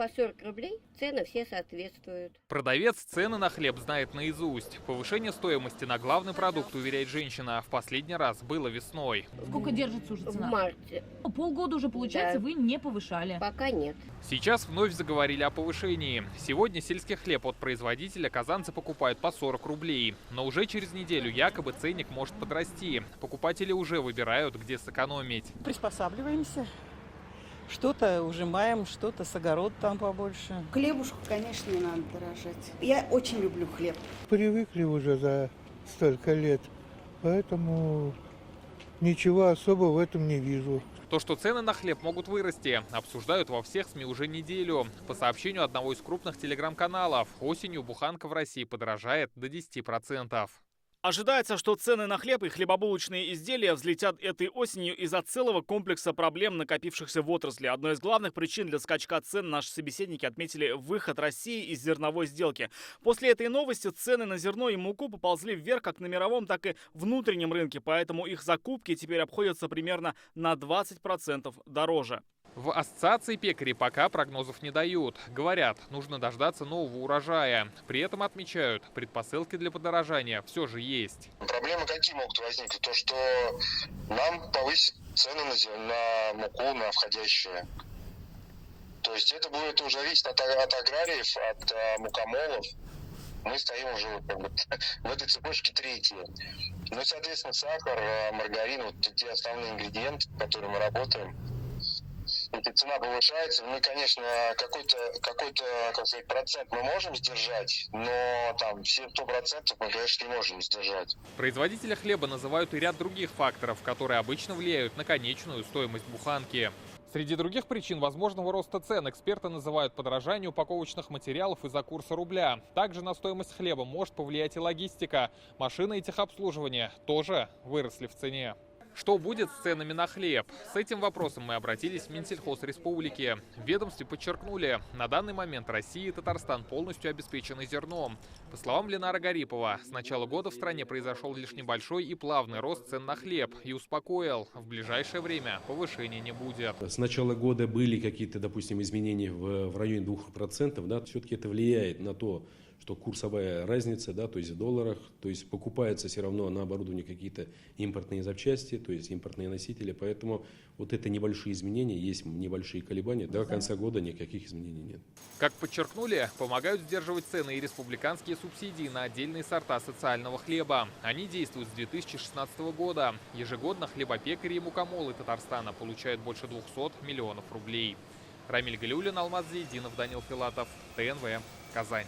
по 40 рублей, цены все соответствуют. Продавец цены на хлеб знает наизусть. Повышение стоимости на главный продукт, уверяет женщина, в последний раз было весной. Сколько держится уже В цена? марте. Полгода уже, получается, Да. вы не повышали. Пока нет. Сейчас вновь заговорили о повышении. Сегодня сельский хлеб от производителя казанцы покупают по 40 рублей. Но уже через неделю якобы ценник может подрасти. Покупатели уже выбирают, где сэкономить. Приспосабливаемся. Что-то ужимаем, что-то с огород там побольше. Хлебушку, конечно, не надо дорожать. Я очень люблю хлеб. Привыкли уже за столько лет, поэтому ничего особого в этом не вижу. То, что цены на хлеб могут вырасти, обсуждают во всех СМИ уже неделю. По сообщению одного из крупных телеграм-каналов, осенью буханка в России подорожает до 10%. Ожидается, что цены на хлеб и хлебобулочные изделия взлетят этой осенью из-за целого комплекса проблем, накопившихся в отрасли. Одной из главных причин для скачка цен наши собеседники отметили выход России из зерновой сделки. После этой новости цены на зерно и муку поползли вверх как на мировом, так и внутреннем рынке, поэтому их закупки теперь обходятся примерно на 20% дороже. В ассоциации пекарей пока прогнозов не дают. Говорят, нужно дождаться нового урожая. При этом отмечают, предпосылки для подорожания все же есть. Проблемы какие могут возникнуть? То, что нам повысят цены на муку, на входящие. То есть это будет уже зависеть от аграриев, от мукомолов. Мы стоим уже в этой цепочке третьи. Ну и, соответственно, сахар, маргарин, вот те основные ингредиенты, с которыми мы работаем. Если цена повышается, мы, конечно, какой-то как сказать, процент мы можем сдержать, но там все 100% мы, конечно, не можем сдержать. Производители хлеба называют и ряд других факторов, которые обычно влияют на конечную стоимость буханки. Среди других причин возможного роста цен эксперты называют подорожание упаковочных материалов из-за курса рубля. Также на стоимость хлеба может повлиять и логистика. Машины и техобслуживание тоже выросли в цене. Что будет с ценами на хлеб? С этим вопросом мы обратились в Минсельхоз Республики. В ведомстве подчеркнули, на данный момент Россия и Татарстан полностью обеспечены зерном. По словам Ленара Гарипова, с начала года в стране произошел лишь небольшой и плавный рост цен на хлеб. И успокоил, в ближайшее время повышения не будет. С начала года были какие-то, допустим, изменения в районе 2%. Да, все-таки это влияет на то, что курсовая разница, да, то есть в долларах, то есть покупаются все равно на оборудование какие-то импортные запчасти, то есть импортные носители, поэтому вот это небольшие изменения, есть небольшие колебания, до конца года никаких изменений нет. Как подчеркнули, помогают сдерживать цены и республиканские субсидии на отдельные сорта социального хлеба. Они действуют с 2016 года. Ежегодно хлебопекари и мукомолы Татарстана получают больше 200 миллионов рублей. Рамиль Галиуллин, Алмаз Зейдинов, Данил Филатов, ТНВ, Казань.